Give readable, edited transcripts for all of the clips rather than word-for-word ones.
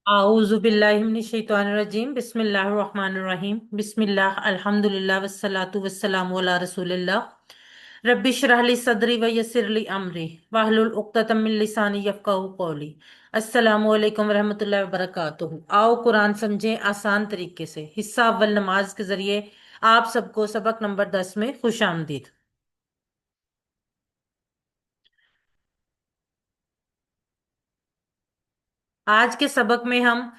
आऊज़ुबिल्लाहिमिनश्शैतानिर्रजीम बिस्मिल्लाहिर्रहमानिर्रहीम बिस्मिल्लाह अल्हम्दुलिल्लाह वस्सलातु वस्सलामु अला रसूलिल्लाह रब्बि इश्रह ली सदरी व यस्सिर ली अमरी वाहलुल उक़्दतम मिन लिसानी यफ़क़हू क़ौली। अस्सलामु अलैकुम रहमतुल्लाहि व बरकातुहू। आओ कुरान समझें आसान तरीके से। हिस्सा अव्वल नमाज के जरिए आप सबको सबक नंबर 10 में खुश आमदीद। आज के सबक में हम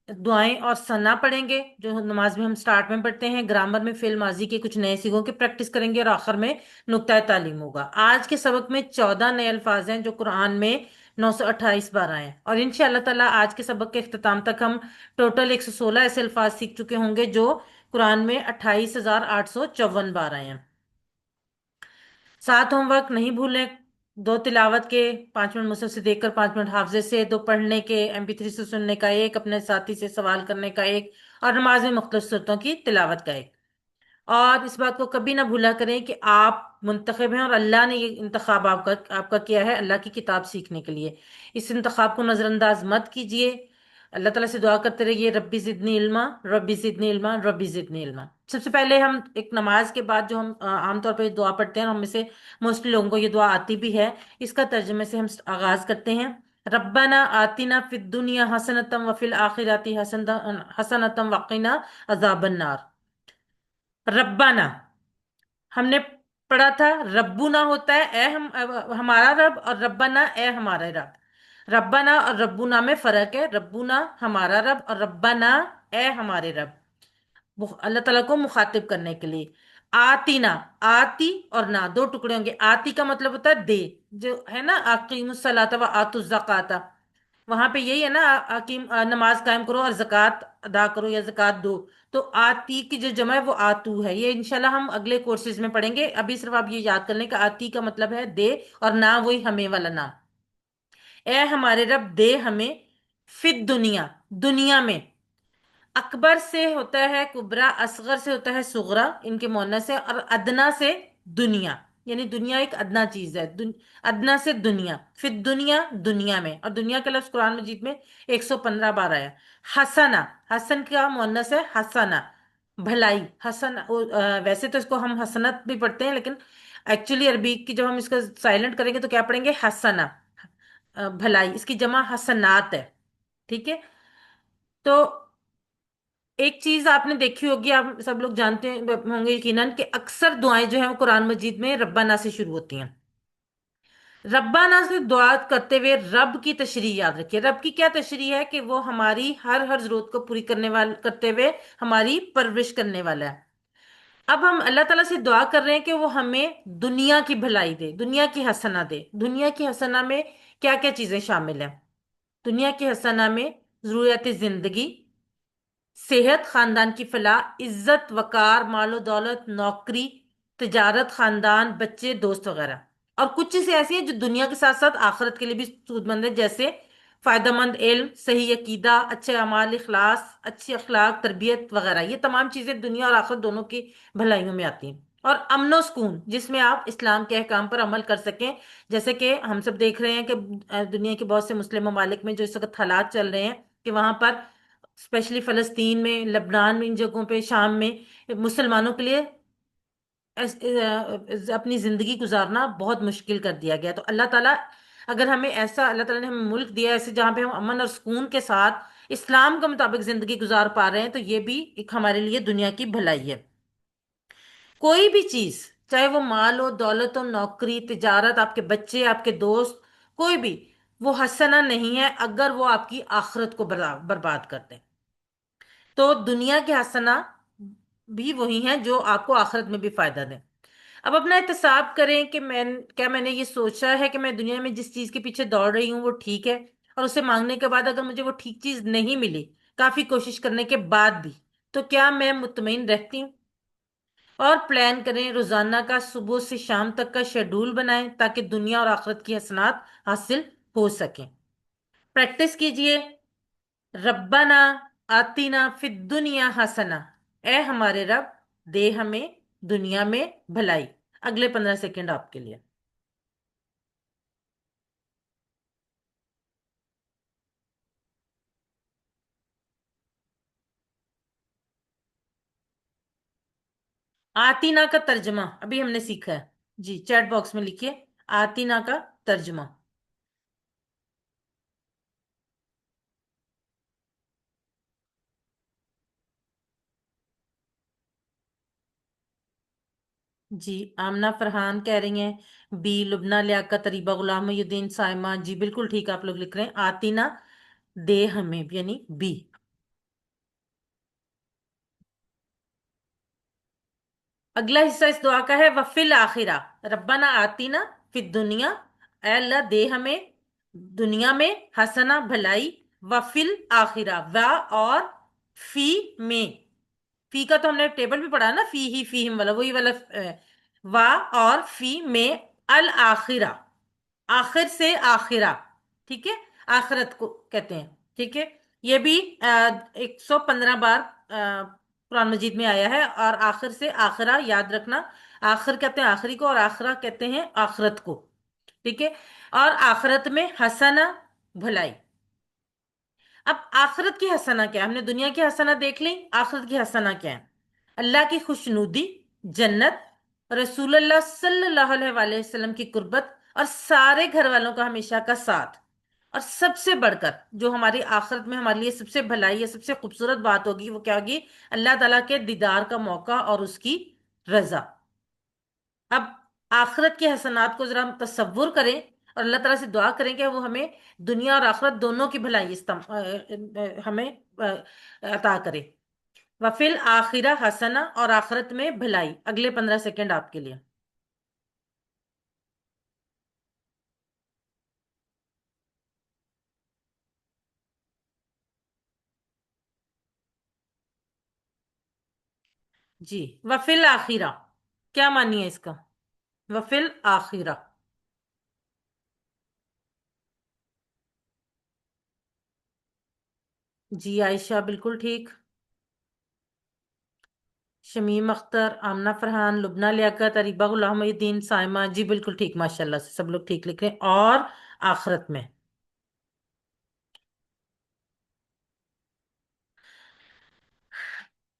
दुआएं और सना पढ़ेंगे जो नमाज में हम स्टार्ट में पढ़ते हैं। ग्रामर में फेल माजी के कुछ नए सिगों की प्रैक्टिस करेंगे और आखिर में नुक्ता तालीम होगा। आज के सबक में 14 नए अल्फाज हैं जो कुरान में 928 बार आए हैं, और इंशाअल्लाह ताला आज के सबक के इख्तिताम तक हम टोटल 116 ऐसे अल्फाज सीख चुके होंगे जो कुरान में 28,854 बार आए हैं। 7 होमवर्क नहीं भूलें। 2 तिलावत के, 5 मिनट मुसहफ से देखकर, 5 मिनट हाफजे से, 2 पढ़ने के, MP3 से सुनने का एक, अपने साथी से सवाल करने का एक, और नमाज में मुख्तलिफ सूरतों की तिलावत का एक। और इस बात को कभी ना भूला करें कि आप मुंतखब हैं और अल्लाह ने ये इंतखाब आपका आपका किया है अल्लाह की किताब सीखने के लिए। इस इंतखाब को नजरअंदाज मत कीजिए। अल्लाह ताला से दुआ करते रहिए, रब्बी जिदनी इल्मा, रब्बी जिदनी इल्मा, रब्बी जिदनी इल्मा। सबसे पहले हम एक नमाज के बाद जो हम आमतौर पर दुआ पढ़ते हैं, हम में से मोस्टली लोगों को ये दुआ आती भी है, इसका तर्जुमे से हम आगाज करते हैं। रब्बाना आतिना फिद दुनिया हसनतम व फिल आखिराती हसनतम वक़िना अज़ाबन नार। रब्बाना हमने पढ़ा था, रब्बुना होता है ए हमारा रब, और रब्बाना ए हमारा रब। रब्बाना और रब्बुना में फर्क है। रब्बुना हमारा रब, और रब्बाना ए हमारे रब, अल्लाह ताला को मुखातिब करने के लिए। आतीना, आती और ना दो टुकड़े होंगे। आती का मतलब होता है दे, जो है ना, अकीमुस्सलाता व आतुज ज़काता, वहां पे यही है ना, नमाज कायम करो और जक़ात अदा करो या जक़ात दो। तो आती की जो जमा है वो आतू है। ये इंशाल्लाह हम अगले कोर्सेज में पढ़ेंगे। अभी सिर्फ आप ये याद कर लें कि आती का मतलब है दे, और ना वही हमें वाला नाम। ए हमारे रब दे हमें, फिद दुनिया, दुनिया में। अकबर से होता है कुबरा, असगर से होता है सुगरा, इनके मुअन्नस है, और अदना से दुनिया, यानी दुनिया एक अदना चीज है। अदना से दुनिया, फिर दुनिया, दुनिया में। और दुनिया का लफ्ज कुरान मजीद में 115 बार आया। हसना, हसन का मुअन्नस है हसना, भलाई। हसन वैसे तो इसको हम हसनत भी पढ़ते हैं, लेकिन एक्चुअली अरबी की जब हम इसका साइलेंट करेंगे तो क्या पढ़ेंगे, हसना, भलाई। इसकी जमा हसनात है। ठीक है। तो एक चीज आपने देखी होगी, आप सब लोग जानते होंगे यकीनन, कि अक्सर दुआएं जो हैं वो कुरान मजीद में रब्बाना से शुरू होती हैं। रब्बाना से दुआ करते हुए रब की तशरीह याद रखिए। रब की क्या तशरीह है कि वो हमारी हर हर जरूरत को पूरी करने वाला, करते हुए हमारी परवरिश करने वाला है। अब हम अल्लाह ताला से दुआ कर रहे हैं कि वो हमें दुनिया की भलाई दे, दुनिया की हसना दे। दुनिया की हसना में क्या क्या चीजें शामिल हैं? दुनिया की हसना में जरूरत जिंदगी, सेहत, खानदान की फलाह, इज्जत वकार, मालो दौलत, नौकरी, तिजारत, खानदान, बच्चे, दोस्त वगैरह। और कुछ चीजें ऐसी हैं जो दुनिया के साथ साथ आखिरत के लिए भी सूदमंद है, जैसे फायदेमंद इल्म, सही अकीदा, अच्छे अमाल, इखलास, अच्छी अखलाक, तरबियत वगैरह। ये तमाम चीजें दुनिया और आखिरत दोनों की भलाइयों में आती हैं। और अमनो सुकून, जिसमें आप इस्लाम के अहकाम पर अमल कर सकें। जैसे कि हम सब देख रहे हैं कि दुनिया के बहुत से मुस्लिम ममालिक में जो इस वक्त हालात चल रहे हैं, कि वहां पर स्पेशली फलस्तीन में, लेबनान में, इन जगहों पे, शाम में, मुसलमानों के लिए अपनी जिंदगी गुजारना बहुत मुश्किल कर दिया गया। तो अल्लाह ताला, अगर हमें ऐसा, अल्लाह ताला ने हमें मुल्क दिया है ऐसे जहां पे हम अमन और सुकून के साथ इस्लाम के मुताबिक जिंदगी गुजार पा रहे हैं, तो ये भी एक हमारे लिए दुनिया की भलाई है। कोई भी चीज, चाहे वो माल हो, दौलत हो, नौकरी, तिजारत, आपके बच्चे, आपके दोस्त, कोई भी, वो हसना नहीं है अगर वो आपकी आखिरत को बर्बाद कर दे। तो दुनिया के हसना भी वही हैं जो आपको आखिरत में भी फायदा दें। अब अपना एहतसाब करें कि मैंने ये सोचा है कि मैं दुनिया में जिस चीज के पीछे दौड़ रही हूँ वो ठीक है, और उसे मांगने के बाद अगर मुझे वो ठीक चीज नहीं मिली, काफी कोशिश करने के बाद भी, तो क्या मैं मुतमईन रहती हूँ? और प्लान करें, रोजाना का सुबह से शाम तक का शेड्यूल बनाएं ताकि दुनिया और आखिरत की हसनात हासिल हो सकें। प्रैक्टिस कीजिए। रब्बाना आतीना फिद दुनिया हसना, ए हमारे रब दे हमें दुनिया में भलाई। अगले 15 सेकंड आपके लिए। आतीना का तर्जमा अभी हमने सीखा है। जी चैट बॉक्स में लिखिए, आतीना का तर्जमा। जी आमना फरहान कह रही हैं बी, लुबना लियाकत, तरीबा, गुलाम मोहिउद्दीन, साइमा। जी बिल्कुल ठीक, आप लोग लिख रहे हैं आतीना दे हमें, यानी बी। अगला हिस्सा इस दुआ का है वफिल आखिरा, रब्बाना आतीना फिद दुनिया, ऐ अल्लाह दे हमें दुनिया में हसना भलाई, वफिल आखिरा वा और फी में। फी का तो हमने टेबल भी पढ़ा ना, फी ही फी हिम वाला, वही वाला वा और फी में अल आखिरा, आखिर से आखिरा। ठीक है, आखिरत को कहते हैं। ठीक है, ये भी 115 बार कुरान मजीद में आया है। और आखिर से आखिरा याद रखना, आखिर कहते हैं आखिरी को, और आखिरा कहते हैं आखिरत को। ठीक है, और आखिरत में हसना भलाई। अब आखिरत की हसना क्या है? हमने दुनिया की हसना देख ली, आखिरत की हसना क्या है? अल्लाह की खुशनुदी, जन्नत, रसूलुल्लाह सल्लल्लाहु अलैहि वसल्लम की कुर्बत, और सारे घर वालों का हमेशा का साथ। और सबसे बढ़कर जो हमारी आखिरत में हमारे लिए सबसे भलाई है, सबसे खूबसूरत बात होगी, वो क्या होगी? अल्लाह ताला के दीदार का मौका और उसकी रजा। अब आखिरत के हसनात को जरा हम तसव्वुर करें और अल्लाह ताला से दुआ करें कि वो हमें दुनिया और आखिरत दोनों की भलाई हमें अता करे। वफिल आखिरा हसना, और आखिरत में भलाई। अगले 15 सेकंड आपके लिए। जी, वफिल आखिरा क्या मानिए इसका? वफिल आखिरा। जी आयशा बिल्कुल ठीक। शमीम अख्तर, आमना फरहान, लुबना लियाकत, अरीबा गुलाम मोहिउद्दीन, साइमा। जी बिल्कुल ठीक, माशाल्लाह से सब लोग ठीक लिख रहे हैं। और आखिरत में।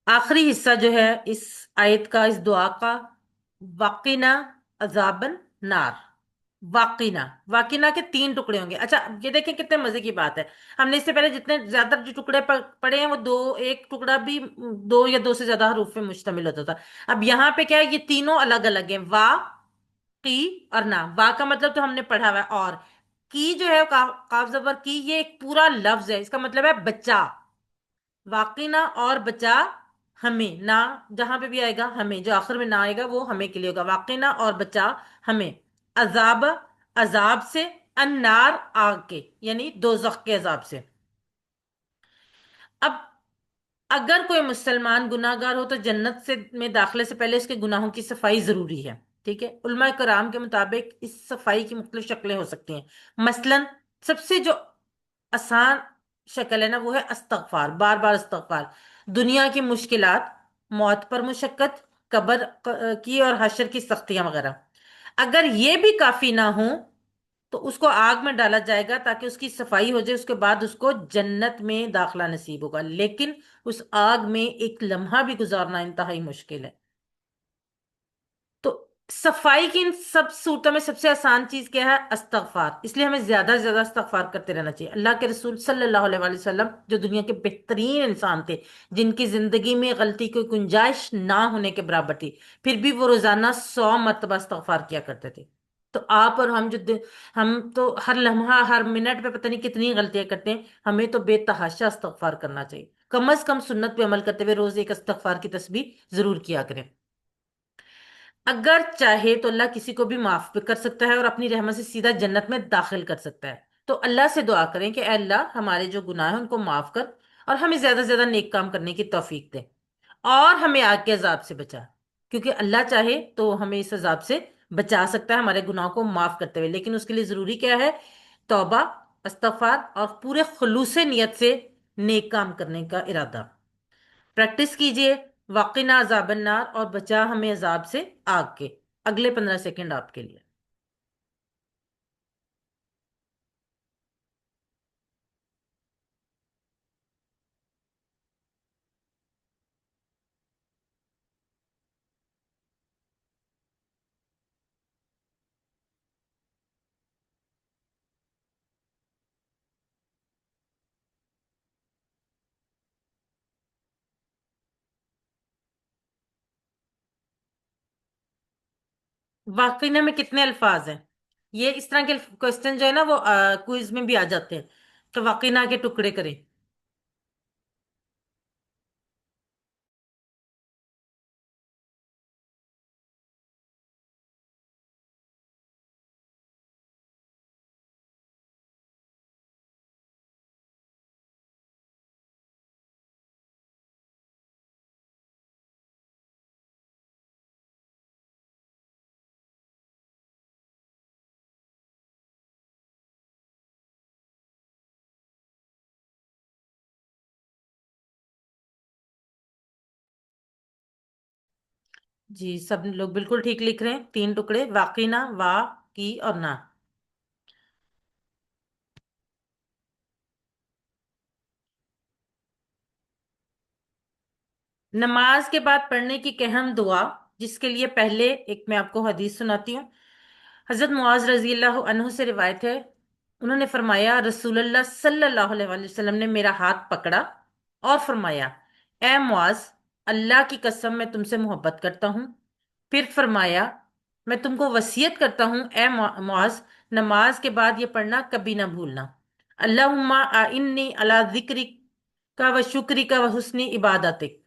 आखिरी हिस्सा जो है इस आयत का, इस दुआ का, वाकिना अजाबन नार। वाकिना, वाकिना के 3 टुकड़े होंगे। अच्छा, ये देखें कितने मजे की बात है। हमने इससे पहले जितने ज्यादा जो टुकड़े पढ़े हैं वो दो, एक टुकड़ा भी दो या दो से ज्यादा हरूफ पे मुश्तमिल होता था। अब यहाँ पे क्या है, ये तीनों अलग अलग हैं, वा, की और ना। वा का मतलब तो हमने पढ़ा हुआ है। और की जो है, काफ जबर की, ये एक पूरा लफ्ज है, इसका मतलब है बच्चा। वाकिना और बचा हमें, ना जहां पे भी आएगा हमें, जो आखिर में ना आएगा वो हमें के लिए होगा। वाकिना और बचा हमें अजाब, अजाब से, अन्नार आग के, यानी दोजख के अजाब से। अब अगर कोई मुसलमान गुनाहगार हो तो जन्नत से में दाखिले से पहले उसके गुनाहों की सफाई जरूरी है। ठीक है, उलमा कराम के मुताबिक इस सफाई की मुख्तलिफ शक्लें हो सकती हैं। मसलन सबसे जो आसान शक्ल है ना, वो है अस्तगफार, बार बार अस्तगफार। दुनिया की मुश्किलात, मौत पर मुशक्कत, कब्र की और हशर की सख्तियां वगैरह। अगर ये भी काफी ना हो तो उसको आग में डाला जाएगा ताकि उसकी सफाई हो जाए, उसके बाद उसको जन्नत में दाखला नसीब होगा। लेकिन उस आग में एक लम्हा भी गुजारना इंतहाई मुश्किल है। तो सफाई की इन सब सूरतों में सबसे आसान चीज क्या है? अस्तगफार। इसलिए हमें ज्यादा से ज्यादा अस्तगफार करते रहना चाहिए। अल्लाह के रसूल सल्लल्लाहु अलैहि वसल्लम जो दुनिया के बेहतरीन इंसान थे, जिनकी जिंदगी में गलती की गुंजाइश ना होने के बराबर थी, फिर भी वो रोजाना 100 मरतबा अस्तगफार किया करते थे। तो आप और हम हम तो हर लम्हा हर मिनट पे पता नहीं कितनी गलतियां करते हैं। हमें तो बेतहाशा इस्तगफार करना चाहिए। कम से कम सुन्नत पे अमल करते हुए रोज एक इस्तगफार की तस्बीह जरूर किया करें। अगर चाहे तो अल्लाह किसी को भी माफ भी कर सकता है और अपनी रहमत से सीधा जन्नत में दाखिल कर सकता है। तो अल्लाह से दुआ करें कि "ऐ अल्लाह, हमारे जो गुनाह हैं उनको माफ कर और हमें ज्यादा से ज्यादा नेक काम करने की तौफीक दे, और हमें आग के अजाब से बचा"। क्योंकि अल्लाह चाहे तो हमें इस अजाब से बचा सकता है हमारे गुनाहों को माफ करते हुए। लेकिन उसके लिए जरूरी क्या है? तौबा, इस्तगफार और पूरे खुलूस नियत से नेक काम करने का इरादा। प्रैक्टिस कीजिए। वाकिना अजाबन्नार और बचा हमें अजाब से आग के। अगले 15 सेकंड आपके लिए। वाकिना में कितने अल्फाज हैं? ये इस तरह के क्वेश्चन जो है ना वो क्विज में भी आ जाते हैं। तो वाकिना के टुकड़े करें। जी, सब लोग बिल्कुल ठीक लिख रहे हैं। तीन टुकड़े, वाकिना, वा, की और ना। नमाज के बाद पढ़ने की एक अहम दुआ, जिसके लिए पहले एक मैं आपको हदीस सुनाती हूँ। हजरत मुआज रजी अल्लाह अन्हु से रिवायत है, उन्होंने फरमाया रसूलुल्लाह सल्लल्लाहु अलैहि वसल्लम ने मेरा हाथ पकड़ा और फरमाया, ए मुआज, अल्लाह की कसम मैं तुमसे मोहब्बत करता हूँ। फिर फरमाया, मैं तुमको वसीयत करता हूँ ए मुआज, नमाज के बाद ये पढ़ना कभी ना भूलना, अल्लाहुम्मा आइन्नी अला जिक्रिक का व शुक्री का व हुस्नी इबादतिक।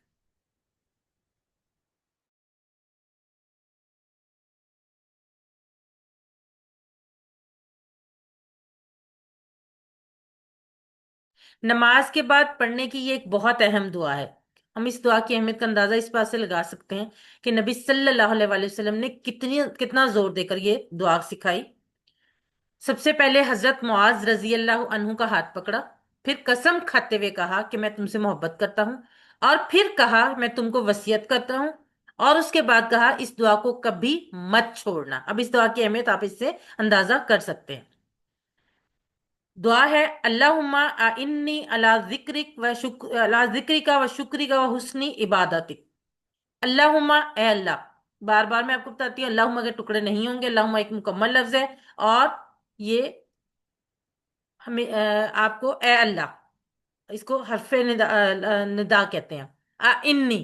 नमाज के बाद पढ़ने की ये एक बहुत अहम दुआ है। हम इस दुआ की अहमियत का अंदाजा इस बात से लगा सकते हैं कि नबी सल्लल्लाहु अलैहि वसल्लम ने कितना जोर देकर ये दुआ सिखाई। सबसे पहले हजरत मुआज रजी अल्लाह अन्हु का हाथ पकड़ा, फिर कसम खाते हुए कहा कि मैं तुमसे मोहब्बत करता हूँ, और फिर कहा मैं तुमको वसीयत करता हूँ, और उसके बाद कहा इस दुआ को कभी मत छोड़ना। अब इस दुआ की अहमियत आप इससे अंदाजा कर सकते हैं। दुआ है, अल्लाहुम्मा इन्नी अला जिक्रिक व शुक्र अला जिक्रिका व शुक्रिका व हुस्नी इबादतिक। अल्लाहुम्मा, ए अल्लाह। बार बार मैं आपको बताती हूँ, अल्लाहुम्मा के टुकड़े नहीं होंगे, अल्लाहुम्मा एक मुकम्मल लफ्ज है। और ये हमें आपको ए अल्लाह, इसको हरफे निदा कहते हैं। इन्नी,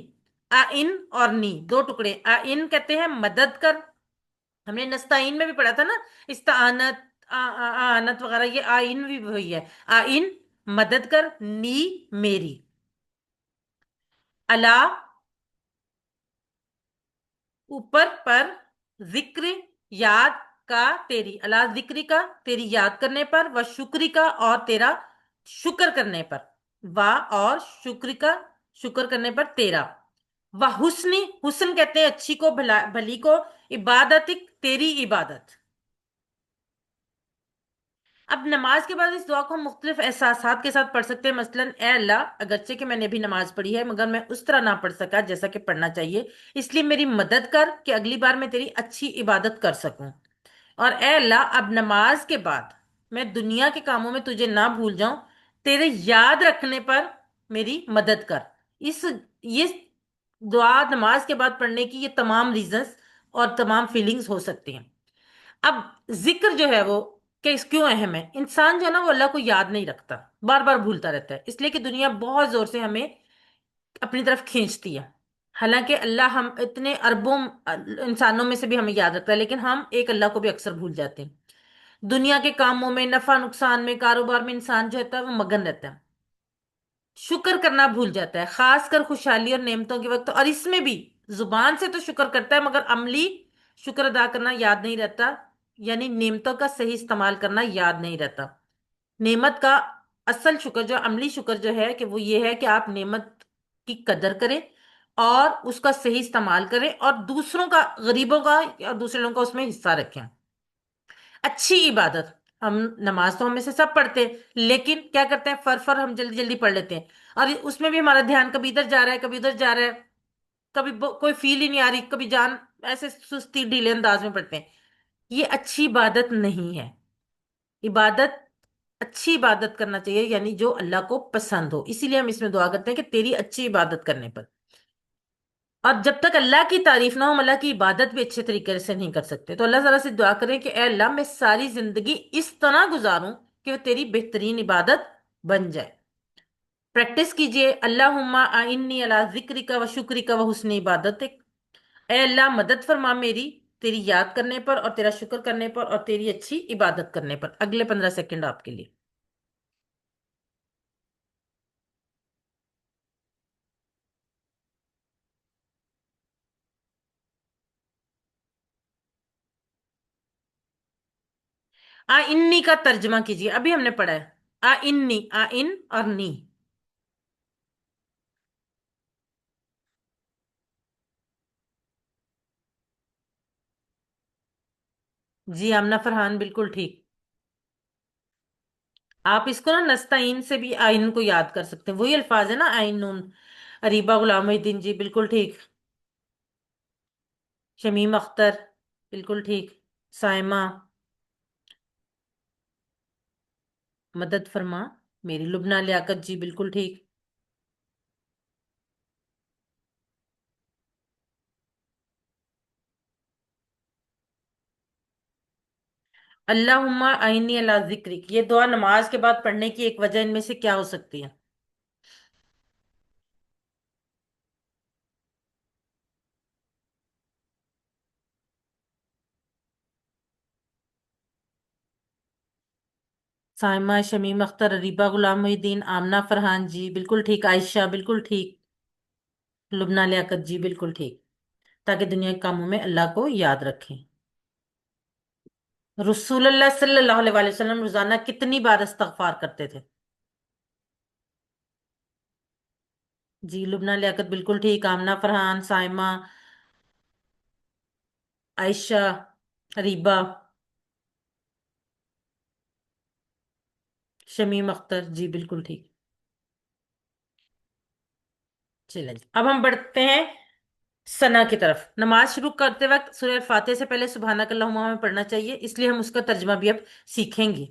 इन और नी दो टुकड़े। इन कहते हैं मदद कर। हमने नस्ताइन में भी पढ़ा था ना, इस्तानत, आनत वगैरह, ये आइन भी वही है। आइन मदद कर, नी मेरी, अला ऊपर, पर, जिक्र याद, का तेरी, अला जिक्री का तेरी याद करने पर, व शुक्री का और तेरा शुक्र करने पर, वा और शुक्र का शुक्र करने पर तेरा, व हुस्नी, हुस्न कहते हैं अच्छी को, भली को, इबादतिक तेरी इबादत। अब नमाज के बाद इस दुआ को हम मुख्तलिफ एहसासात के साथ पढ़ सकते हैं। मसलन, ए अल्लाह, अगरचे कि मैंने भी नमाज पढ़ी है मगर मैं उस तरह ना पढ़ सका जैसा कि पढ़ना चाहिए, इसलिए मेरी मदद कर कि अगली बार मैं तेरी अच्छी इबादत कर सकूं। और ए अल्लाह, अब नमाज के बाद मैं दुनिया के कामों में तुझे ना भूल जाऊं, तेरे याद रखने पर मेरी मदद कर। इस ये दुआ नमाज के बाद पढ़ने की ये तमाम रीजंस और तमाम फीलिंग्स हो सकती हैं। अब जिक्र जो है वो कि क्यों अहम है, इंसान जो है ना वो अल्लाह को याद नहीं रखता, बार बार भूलता रहता है, इसलिए कि दुनिया बहुत जोर से हमें अपनी तरफ खींचती है। हालांकि अल्लाह हम इतने अरबों इंसानों में से भी हमें याद रखता है, लेकिन हम एक अल्लाह को भी अक्सर भूल जाते हैं। दुनिया के कामों में, नफा नुकसान में, कारोबार में इंसान जो होता है वो मगन रहता है, शुक्र करना भूल जाता है, खासकर खुशहाली और नेमतों के वक्त। और इसमें भी जुबान से तो शुक्र करता है मगर अमली शुक्र अदा करना याद नहीं रहता, यानी नेमतों का सही इस्तेमाल करना याद नहीं रहता। नेमत का असल शुक्र, जो अमली शुक्र जो है, कि वो ये है कि आप नेमत की कदर करें और उसका सही इस्तेमाल करें, और दूसरों का, गरीबों का और दूसरे लोगों का उसमें हिस्सा रखें। अच्छी इबादत, हम नमाज तो हमें से सब पढ़ते हैं, लेकिन क्या करते हैं, फर फर हम जल्दी जल्दी पढ़ लेते हैं, और उसमें भी हमारा ध्यान कभी इधर जा रहा है कभी उधर जा रहा है, कभी कोई फील ही नहीं आ रही, कभी जान, ऐसे सुस्ती ढीले अंदाज में पढ़ते हैं। ये अच्छी इबादत नहीं है। इबादत, अच्छी इबादत करना चाहिए यानी जो अल्लाह को पसंद हो, इसीलिए हम इसमें दुआ करते हैं कि तेरी अच्छी इबादत करने पर। और जब तक अल्लाह की तारीफ ना हो, हम अल्लाह की इबादत भी अच्छे तरीके से नहीं कर सकते। तो अल्लाह ताला से दुआ करें कि ए अल्लाह, मैं सारी जिंदगी इस तरह गुजारूं कि वो तेरी बेहतरीन इबादत बन जाए। प्रैक्टिस कीजिए, अल्लाहुम्मा आइन्नी अला जिक्रिका व शुक्रिका व हुस्नी इबादतिक। ए अल्लाह, मदद फरमा मेरी तेरी याद करने पर और तेरा शुक्र करने पर और तेरी अच्छी इबादत करने पर। अगले 15 सेकंड आपके लिए। आ इन्नी का तर्जमा कीजिए, अभी हमने पढ़ा है। आ इन्नी, आ इन और नी। जी आमना फरहान बिल्कुल ठीक। आप इसको ना नस्ताइन से भी आइन को याद कर सकते हैं, वही अल्फाज है ना, आइन नून। अरीबा गुलाम मोहिद्दीन जी बिल्कुल ठीक। शमीम अख्तर बिल्कुल ठीक। साइमा, मदद फरमा मेरी। लुबना लियाकत जी बिल्कुल ठीक। अल्लाहुम्मा आइन्नी अला जिक्रिक, ये दुआ नमाज के बाद पढ़ने की एक वजह इनमें से क्या हो सकती है? साइमा, शमीम अख्तर, अरीबा गुलाम मोहिद्दीन, आमना फरहान जी बिल्कुल ठीक, आयशा बिल्कुल ठीक, लुबना लियाकत जी बिल्कुल ठीक। ताकि दुनिया के कामों में अल्लाह को याद रखें। रसूलुल्लाह सल्लल्लाहु अलैहि वसल्लम रोजाना कितनी बार इस्तगफार करते थे? जी लुबना लियाकत बिल्कुल ठीक, आमना फरहान, साइमा, आयशा, अरीबा, शमीम अख्तर जी बिल्कुल ठीक। चलिए अब हम बढ़ते हैं सना की तरफ। नमाज शुरू करते वक्त सूरह फातिहा से पहले सुबहानक अल्लाहुम्मा हमें पढ़ना चाहिए, इसलिए हम उसका तर्जमा भी अब सीखेंगे।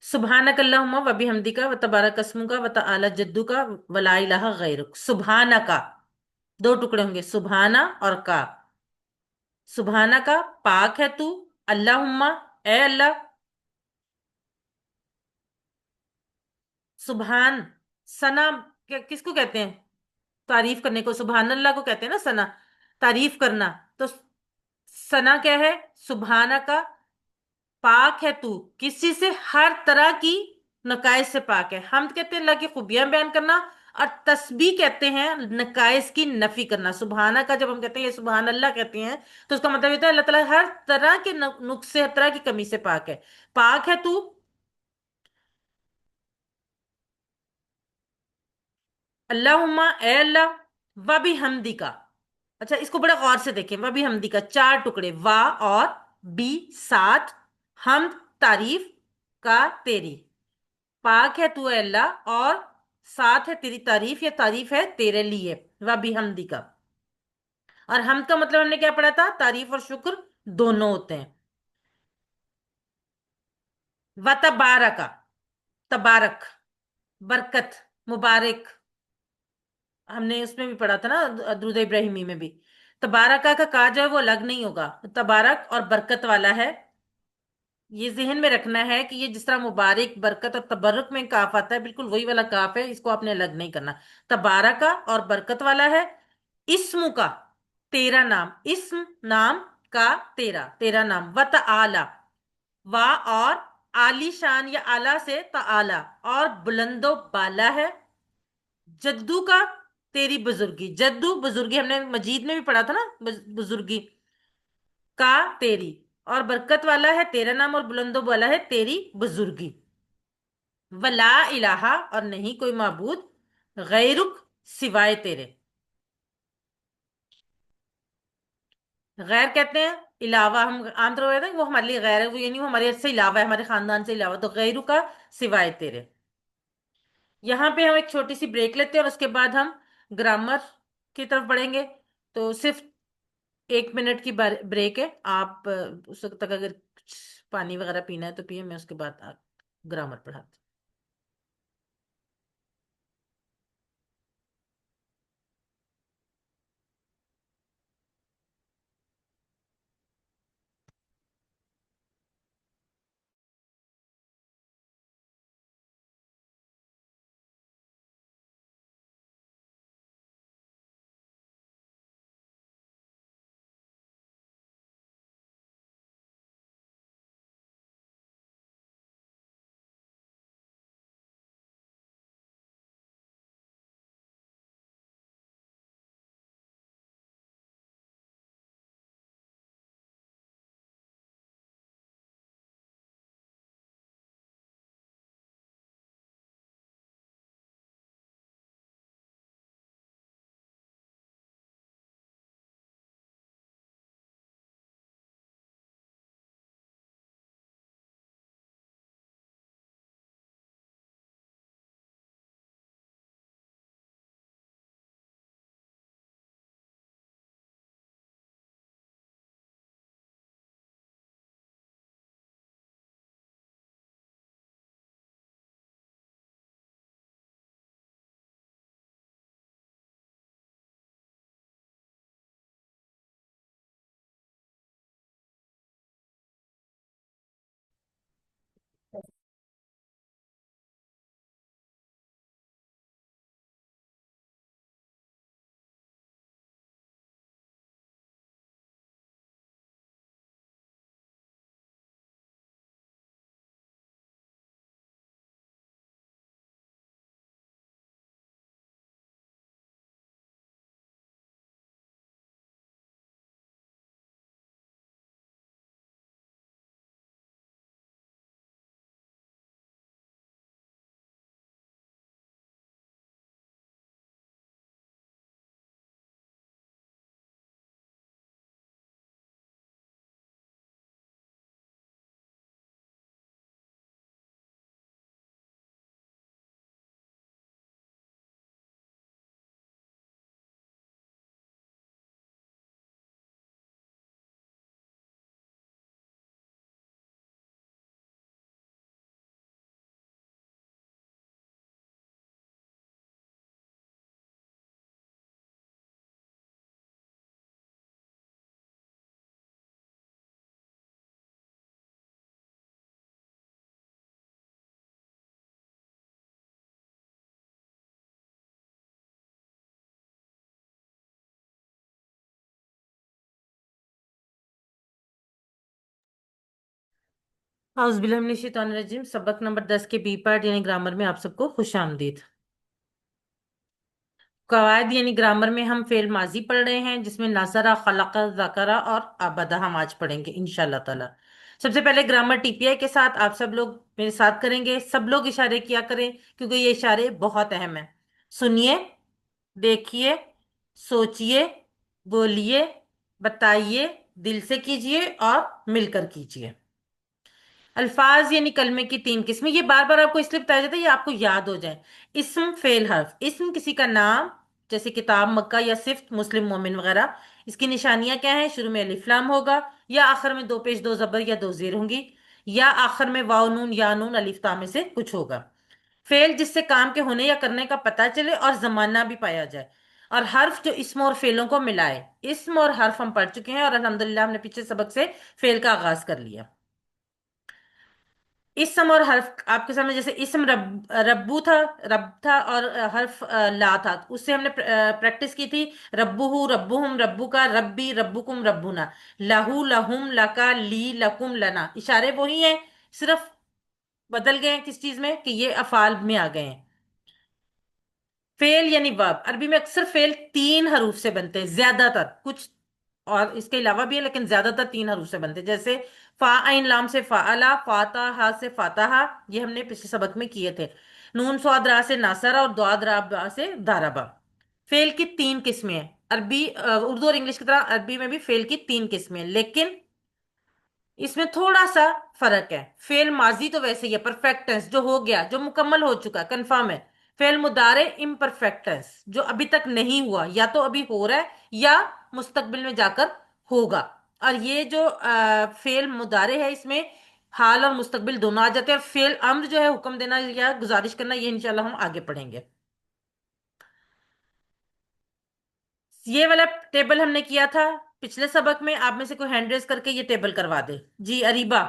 सुबहानक अल्लाहुम्मा व बिहम्दिका व तबारक अस्मुका व तआला जद्दुका व ला इलाहा गैरुक। सुबहानका, दो टुकड़े होंगे, सुबहाना और का। सुबहाना का, पाक है तू। अल्लाहुम्मा, ए अल्लाह। सुबहान, सना किसको कहते हैं? तारीफ करने को सुबहान अल्लाह को कहते हैं ना, सना तारीफ करना। तो सना क्या है? सुबहाना का, पाक है तू किस चीज से? हर तरह की नकायस से पाक है। हम कहते हैं अल्लाह की खूबियां बयान करना, और तस्बीह कहते हैं नकायस की नफी करना। सुबहाना का जब हम कहते हैं ये सुबहान अल्लाह कहते हैं, तो उसका मतलब होता है अल्लाह ताला हर तरह के नुक्स से, हर तरह की कमी से पाक है। पाक है तू। अल्लाहुम्मा, ए अल्लाह। व भी हमदी का। अच्छा इसको बड़े गौर से देखें। व भी हमदी का चार टुकड़े, वा और बी साथ, हम तारीफ का तेरी। पाक है तू ए अल्लाह, और साथ है तेरी तारीफ, या तारीफ है तेरे लिए। व भी हमदी का। और हम का मतलब हमने क्या पढ़ा था? तारीफ और शुक्र दोनों होते हैं। व तबारका, तबारक, बरकत, मुबारक। हमने उसमें भी पढ़ा था ना, दुरूद इब्राहिमी में भी। तबारका का जो है वो अलग नहीं होगा, तबारक और बरकत वाला है। ये जहन में रखना है कि ये जिस तरह मुबारक, बरकत और तबर्रुक में काफ आता है, बिल्कुल वही वाला काफ है, इसको आपने अलग नहीं करना। तबारका और बरकत वाला है। इस्मु का, तेरा नाम। इस्म, नाम का, तेरा, तेरा नाम। व आला, वा और आली शान या आला से ताला, और बुलंदो बाला है। जद्दू का, तेरी बुजुर्गी। जद्दू बुजुर्गी, हमने मजीद में भी पढ़ा था ना, बुजुर्गी का तेरी। और बरकत वाला है तेरा नाम, और बुलंदो वाला है तेरी बुजुर्गी। वला इलाहा, और नहीं कोई माबूद, गैरुक, सिवाय तेरे। गैर कहते हैं इलावा, हम आमतौर पर कहते हैं वो हमारे लिए गैर है, वो ये नहीं, वो हमारे से इलावा है, हमारे खानदान से इलावा। तो गैरु का, सिवाय तेरे। यहाँ पे हम एक छोटी सी ब्रेक लेते हैं, और उसके बाद हम ग्रामर की तरफ बढ़ेंगे। तो सिर्फ 1 मिनट की ब्रेक है। आप उस वक्त तक अगर कुछ पानी वगैरह पीना है तो पिए, मैं उसके बाद ग्रामर पढ़ाती हूँ। औज़ बिल्लाहि मिनश शैतानिर रजीम। सबक नंबर 10 के बी पार्ट यानी ग्रामर में आप सबको खुश आमदीद। कवायद यानी ग्रामर में हम फेल माजी पढ़ रहे हैं, जिसमें नासरा, खलका, ज़करा और अबदा हम आज पढ़ेंगे इंशाल्लाह ताला। सबसे पहले ग्रामर टीपीआई के साथ आप सब लोग मेरे साथ करेंगे। सब लोग इशारे किया करें, क्योंकि ये इशारे बहुत अहम हैं। सुनिए, देखिए, सोचिए, बोलिए, बताइए, दिल से कीजिए और मिलकर कीजिए। अल्फाज यानी कलमे की तीन किस्में, ये बार बार आपको इसलिए बताया जाता है ये आपको याद हो जाए। इस्म, फेल, हर्फ। इस्म किसी का नाम, जैसे किताब, मक्का या सिफ्त, मुस्लिम, मोमिन वगैरह। इसकी निशानियां क्या हैं? शुरू में अलिफ लाम होगा, या आखिर में दो पेश दो जबर या दो जेर होंगी, या आखिर में वाव नून या नून अलिफ ता में से कुछ होगा। फेल जिससे काम के होने या करने का पता चले और जमाना भी पाया जाए। और हर्फ जो इस्म और फेलों को मिलाए। इस्म और हर्फ हम पढ़ चुके हैं, और अल्हम्दुलिल्लाह हमने पिछले सबक से फेल का आगाज कर लिया। इसम और हर्फ आपके सामने, जैसे इसम रब्बू था, रब था, और हर्फ ला था, उससे हमने प्रैक्टिस की थी। रब्बुहु, रब्बुहुम, रब्बू का, रब्बी, रब्बुकुम, रब्बुना। लहू, लहुम, लका, ली, लकुम, लना। इशारे वही हैं, सिर्फ बदल गए हैं किस चीज में, कि ये अफाल में आ गए हैं। फेल यानी वर्ब, अरबी में अक्सर फेल तीन हरूफ से बनते हैं, ज्यादातर। कुछ और इसके अलावा भी है, लेकिन ज्यादातर तीन हरूफ से बनते हैं। जैसे फा आइन लाम से फाअला, फातहा से फातहा, ये हमने पिछले सबक में किए थे। नून स्वाद रा से नासरा, और द्वाद रा बा से दाराबा। फेल की तीन किस्में हैं। अरबी उर्दू और इंग्लिश की तरह अरबी में भी फेल की तीन किस्में हैं, लेकिन इसमें थोड़ा सा फर्क है। फेल माजी तो वैसे ही है, परफेक्ट टेंस, जो हो गया, जो मुकम्मल हो चुका, कंफर्म है। फेल मुदारे इम्परफेक्ट टेंस, जो अभी तक नहीं हुआ, या तो अभी हो रहा है या मुस्तकबिल में जाकर होगा। और ये जो फेल मुदारे है, इसमें हाल और मुस्तकबिल दोनों आ जाते हैं। और फेल अम्र जो है, हुक्म देना या गुजारिश करना, ये इंशाल्लाह हम आगे पढ़ेंगे। ये वाला टेबल हमने किया था पिछले सबक में। आप में से कोई हैंड रेस करके ये टेबल करवा दे। जी अरीबा।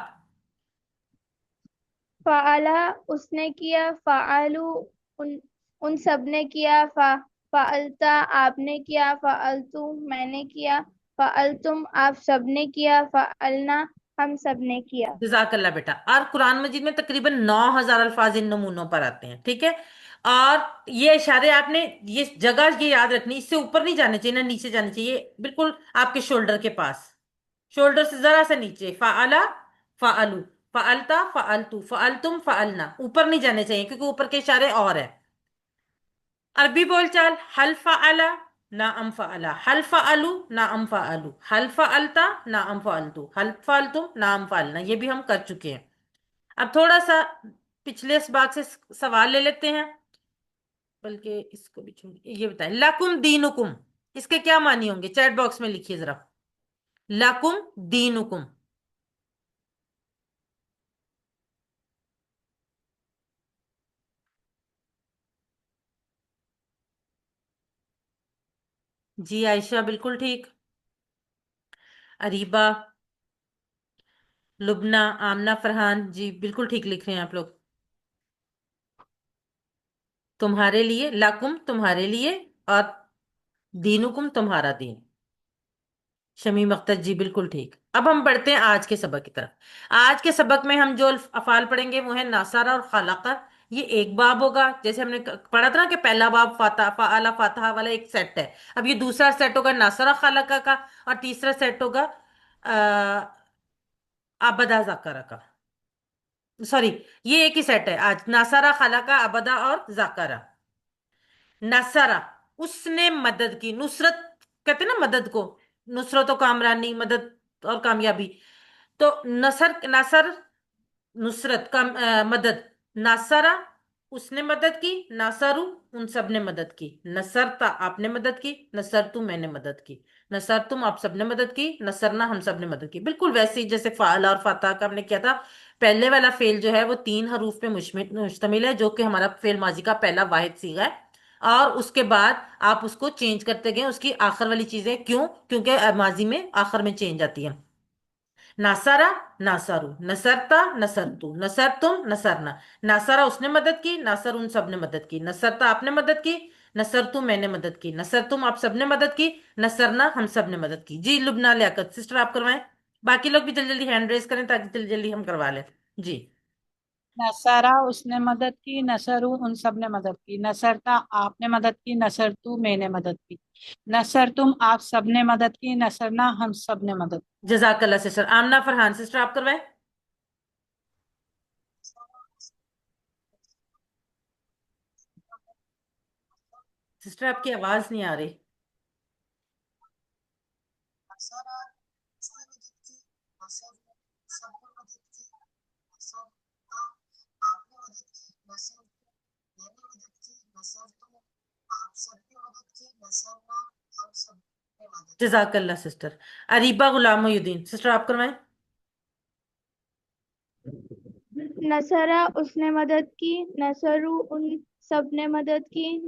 फ़अला उसने किया, फ़अलू उन उन सब ने किया, फ़अलता आपने किया, फ़अलतु मैंने किया, फ़अलतुम आप सब ने किया, फ़अलना हम सब ने किया। जजाकल्ला बेटा। और कुरान मजीद में तकरीबन 9,000 अल्फाज इन नमूनों पर आते हैं, ठीक है। और ये इशारे आपने, ये जगह ये याद रखनी, इससे ऊपर नहीं जाने चाहिए ना नीचे जाने चाहिए, बिल्कुल आपके शोल्डर के पास। शोल्डर से जरा सा नीचे। फाअला, फाअलू, फाअलता, फाअलतू, फाअलतुम, फाअलना, ऊपर नहीं जाने चाहिए, क्योंकि ऊपर के इशारे और है। अरबी बोलचाल, हल फाअला, ना अम फाअला, हल फाअलू, ना अम फाअलू, हल फाअलता, ना अम फाअलतू, हल फाअलतुम, ना अम फाअलना, ये भी हम कर चुके हैं। अब थोड़ा सा पिछले इस बात से सवाल ले लेते हैं, बल्कि इसको भी छोड़िए। ये बताएं, लकुम दीनुकुम, इसके क्या मानी होंगे? चैट बॉक्स में लिखिए जरा। लकुम दीनुकुम। जी आयशा बिल्कुल ठीक। अरीबा, लुबना, आमना, फरहान, जी बिल्कुल ठीक लिख रहे हैं आप लोग। तुम्हारे लिए, लकुम तुम्हारे लिए, और दीनुकुम तुम्हारा दीन। शमीम अख्तर जी बिल्कुल ठीक। अब हम बढ़ते हैं आज के सबक की तरफ। आज के सबक में हम जो अफाल पढ़ेंगे वो है नासारा और खालाका। ये एक बाब होगा, जैसे हमने पढ़ा था ना कि पहला बाब फाता फाला फातहा वाला एक सेट है। अब ये दूसरा सेट होगा नासारा खालाका का, और तीसरा सेट होगा आबदा जाकरा का। सॉरी, ये एक ही सेट है आज, नासारा, खालाका, अबदा और जाकरा। नसरा, उसने मदद की। नुसरत कहते हैं ना मदद को, नुसरत और कामरानी, मदद और कामयाबी। तो नसर, नसर, नुसरत का मदद। नासरा, उसने मदद की। नासरू, उन सब ने मदद की। नसरता, आपने मदद की। नसरतु, मैंने मदद की। नसरतुम, आप सब ने मदद की। नसरना, हम सब ने मदद की। बिल्कुल वैसे ही जैसे फाला और फाता का हमने किया था। पहले वाला फेल जो है वो तीन हरूफ पे मुश्तमिल है, जो कि हमारा फेल माजी का पहला वाहिद सीगा है। और उसके बाद आप उसको चेंज करते गए, उसकी आखिर वाली चीजें। क्यों? क्योंकि माजी में आखिर में चेंज आती है। नासारा, नासारू, नसरता, नसरतु, नसरतुम, नसरना। नासारा, उसने मदद की। नासर, उन सब ने मदद की। नसरता, आपने मदद की। नसरतु, मैंने मदद की। नसरतुम, आप सब ने मदद की। नसरना, हम सब ने मदद की। जी लुबना लियाकत सिस्टर, आप करवाएं। बाकी लोग भी जल्दी जल्दी हैंड रेस करें, ताकि जल्दी जल्दी हम करवा लें। जी। नसरा उसने मदद की, नसरू उन सब ने मदद की, नसरता आपने मदद की, नसरतु मैंने मदद की, नसर तुम आप सब ने मदद की, नसरना हम सब ने मदद जजाकल्ला सिस्टर। आमना फरहान सिस्टर आप करवाएं। सिस्टर आपकी आवाज नहीं आ रही। जजाकल्ला सिस्टर। अरीबा गुलाम मोहिउद्दीन सिस्टर आप करवाएं। नसरा उसने मदद की, नसरू उन सब ने मदद की,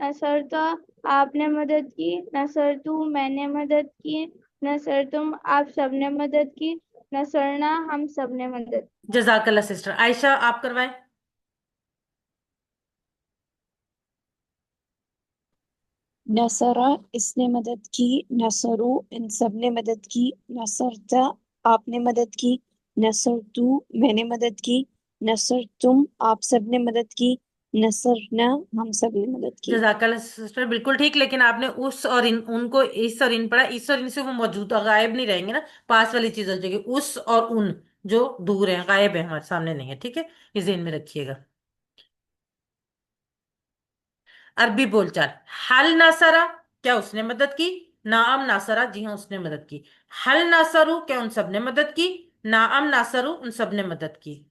नसरता आपने मदद की, नसरतु मैंने मदद की, नसरतुम आप सब ने मदद की, नसरना हम सब ने मदद की। जजाकल्ला सिस्टर। आयशा आप करवाएं। नसरा इसने मदद की, नसरू इन सब ने मदद की, नसरता आपने मदद की, नसरतु मैंने मदद की, नसर तुम आप सब ने मदद की, नसरना हम सब ने मदद की। जजाकल्ला सिस्टर बिल्कुल ठीक, लेकिन आपने उस और इन उनको इस और इन पढ़ा, इस और इन से वो मौजूद गायब नहीं रहेंगे ना, पास वाली चीज हो जाएगी। उस और उन जो दूर है, गायब है, हमारे सामने नहीं है, ठीक है। ये ज़हन में रखिएगा। अरबी बोलचाल। हल नासरा क्या उसने मदद की। नाम नासरा जी हाँ उसने मदद की। हल नासरू क्या उन सब ने मदद की। नाम नासरू उन सब ने मदद की।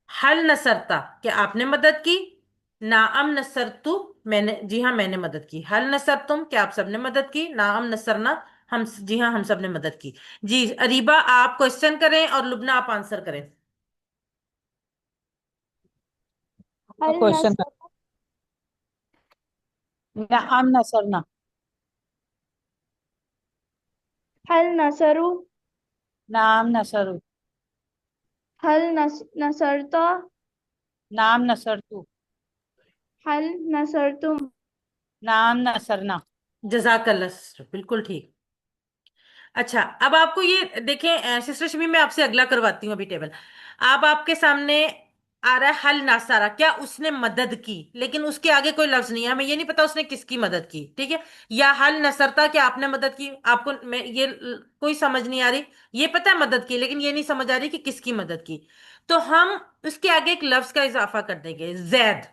हल नसरता क्या आपने मदद की। नाम नसरतु मैंने जी हाँ मैंने मदद की। हल नसरतुम क्या आप सब ने मदद की। नाम नसरना हम जी हाँ हम सब ने मदद की। जी अरीबा आप क्वेश्चन करें और लुबना आप आंसर करें। की। हल क्वेश्चन नसर नाम नसरना, हल नसरू नाम नसरू, नसरता नाम नसरतु, हल नसरतुम। नाम नसरना। जजाकल्ला सिस्टर बिल्कुल ठीक। अच्छा अब आपको ये देखें सिस्टर शमी, मैं आपसे अगला करवाती हूँ अभी टेबल। अब आपके सामने आ रहा है हल नासारा क्या उसने मदद की, लेकिन उसके आगे कोई लफ्ज नहीं है, हमें ये नहीं पता उसने किसकी मदद की, ठीक है। या हल नसरता क्या आपने मदद की, आपको मैं ये कोई समझ नहीं आ रही। ये पता है मदद की, लेकिन ये नहीं समझ आ रही कि किसकी मदद की। तो हम उसके आगे एक लफ्ज का इजाफा कर देंगे, जैद।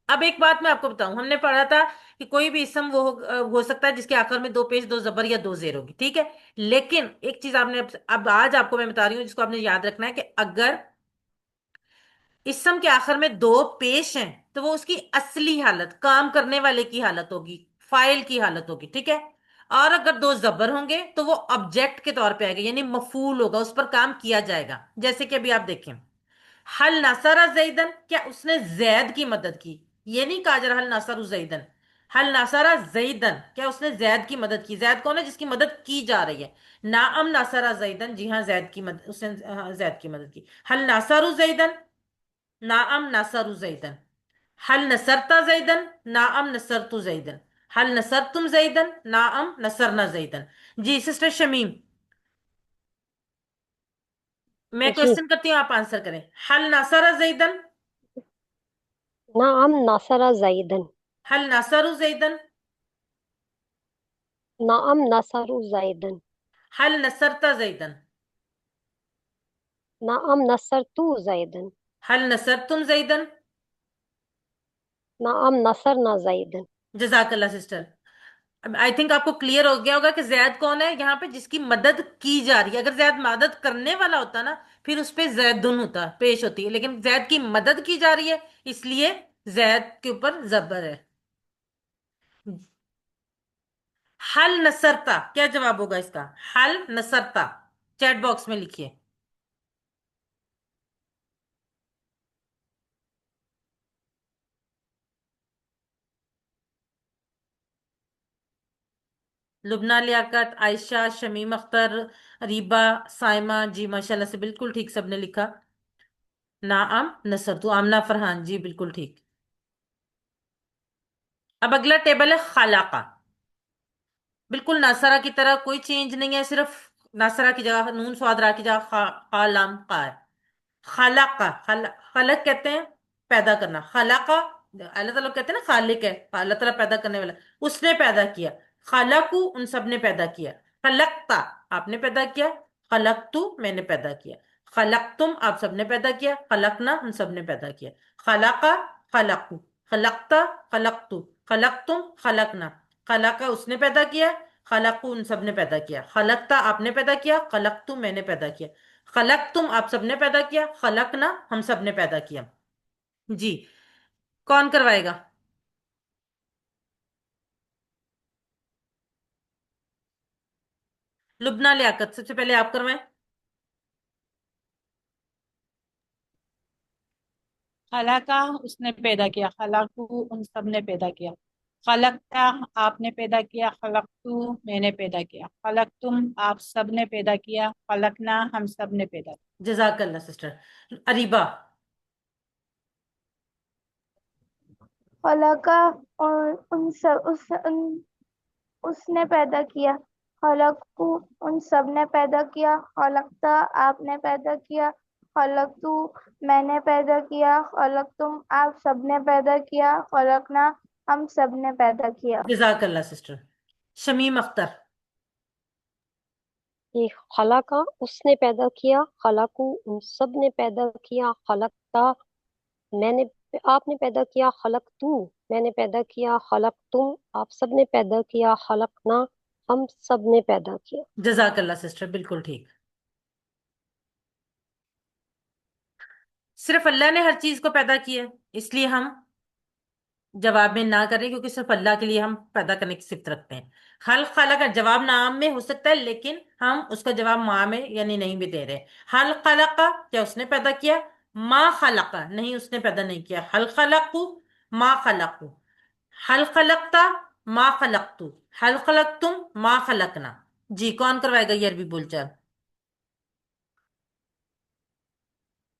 अब एक बात मैं आपको बताऊं, हमने पढ़ा था कि कोई भी इसम वो हो सकता है जिसके आखिर में दो पेश दो जबर या दो जेर होगी, ठीक है। लेकिन एक चीज आपने अब आज आपको मैं बता रही हूँ जिसको आपने याद रखना है कि अगर इसम के आखिर में दो पेश हैं तो वो उसकी असली हालत, काम करने वाले की हालत होगी, फाइल की हालत होगी, ठीक है। और अगर दो जबर होंगे तो वो ऑब्जेक्ट के तौर पे आएगा, यानी मफूल होगा, उस पर काम किया जाएगा। जैसे कि अभी आप देखें, हल नसरा जैदन क्या उसने जैद की मदद की। ये नहीं कहा जा रहा हल नसरु जैदन। हल नसरा जैदन क्या उसने जैद की मदद की। जैद कौन है जिसकी मदद की जा रही है। नाम नसरा जैदन जी हाँ जैद की मदद उसने जैद की मदद की। हल नसरु जैदन नाम नसरु जैदन। हल नसरता जैदन नाम नसरतु जैदन। हल नसरतुम जैदन नाम नसरना जैदन। जी सिस्टर शमीम, मैं जी। क्वेश्चन करती हूँ आप आंसर करें। हल नसरा जैदन। नाम नासरा जैदन। हल नसरु जैदन। नाम नसरु जैदन। हल नसरता जैदन। नाम नसरतु जैदन। हल नसरतुम जैदन। नाम नसरना जैदन। जजाकल्ला सिस्टर। आई थिंक आपको क्लियर हो गया होगा कि जैद कौन है यहाँ पे जिसकी मदद की जा रही है। अगर जैद मदद करने वाला होता ना फिर उस पे जैदुन होता, पेश होती है, लेकिन जैद की मदद की जा रही है इसलिए जैद के ऊपर जबर है। हल नसरता क्या जवाब होगा इसका। हल नसरता चैट बॉक्स में लिखिए। लुबना लियाकत, आयशा, शमीम अख्तर, रीबा, साइमा जी माशाल्लाह से बिल्कुल ठीक सबने लिखा। नाम नसर तो आमना फरहान जी बिल्कुल ठीक। अब अगला टेबल है खाला का। बिल्कुल नासरा की तरह कोई चेंज नहीं है, सिर्फ नासरा की जगह नून स्वाद रा की जगह खा लाम का है। खलाका खलक कहते हैं पैदा करना, खलाका अल्लाह ताला कहते हैं ना खालिक है, अल्लाह ताला पैदा करने वाला, उसने पैदा किया। खलकू उन सब ने पैदा किया। खलकता आपने पैदा किया। खलकतू मैंने पैदा किया। खलकतुम आप सबने पैदा किया। खलकना हम सब ने पैदा किया। खलाका खलकू, खलकता खलकतू, खलकतुम खलकना। खलाका उसने पैदा किया। खलकू उन सब ने पैदा किया। खलकता आपने पैदा किया। खलकतू मैंने पैदा किया। खलक तुम आप सबने पैदा किया। खलक ना हम सबने पैदा किया। जी, कौन करवाएगा? लुबना लियाकत सबसे पहले आप करवाएं। खलाका उसने पैदा किया, खलाकू उन सब ने पैदा किया। खलकता आपने पैदा किया, खलकतू मैंने पैदा किया। खलकतुम आप सब ने पैदा किया, खलकना हम सब ने पैदा किया। जजाकल्ला सिस्टर। अरीबा। खलका और उसने पैदा किया। खलकू उन सब ने पैदा किया। खलकता आपने पैदा किया। खलकतू मैंने पैदा किया। खलकतुम आप सब ने पैदा किया। खलकना हम सब ने पैदा किया। जजाकल्ला सिस्टर। शमीम अख्तर। ये खलाका उसने पैदा किया, खलाकू उन सब ने पैदा किया। खलकता मैंने आपने पैदा किया। खलक तू मैंने पैदा किया। खलक तुम आप सब ने पैदा किया। खलकना हम सब ने पैदा किया। जजाकल्ला सिस्टर, बिल्कुल ठीक। सिर्फ अल्लाह ने हर चीज को पैदा किया, इसलिए हम जवाब में ना करें, क्योंकि सिर्फ अल्लाह के लिए हम पैदा करने की सिफत रखते हैं। हल खला का जवाब नाम में हो सकता है, लेकिन हम उसका जवाब माँ में यानी नहीं भी दे रहे। हल खला का क्या उसने पैदा किया? माँ खलका नहीं, उसने पैदा नहीं किया। हल खलकू माँ खलकू। हल खलकता माँ खलकतू। हल खलकतुम माँ खलकना। जी, कौन करवाएगा ये अरबी बोलचाल?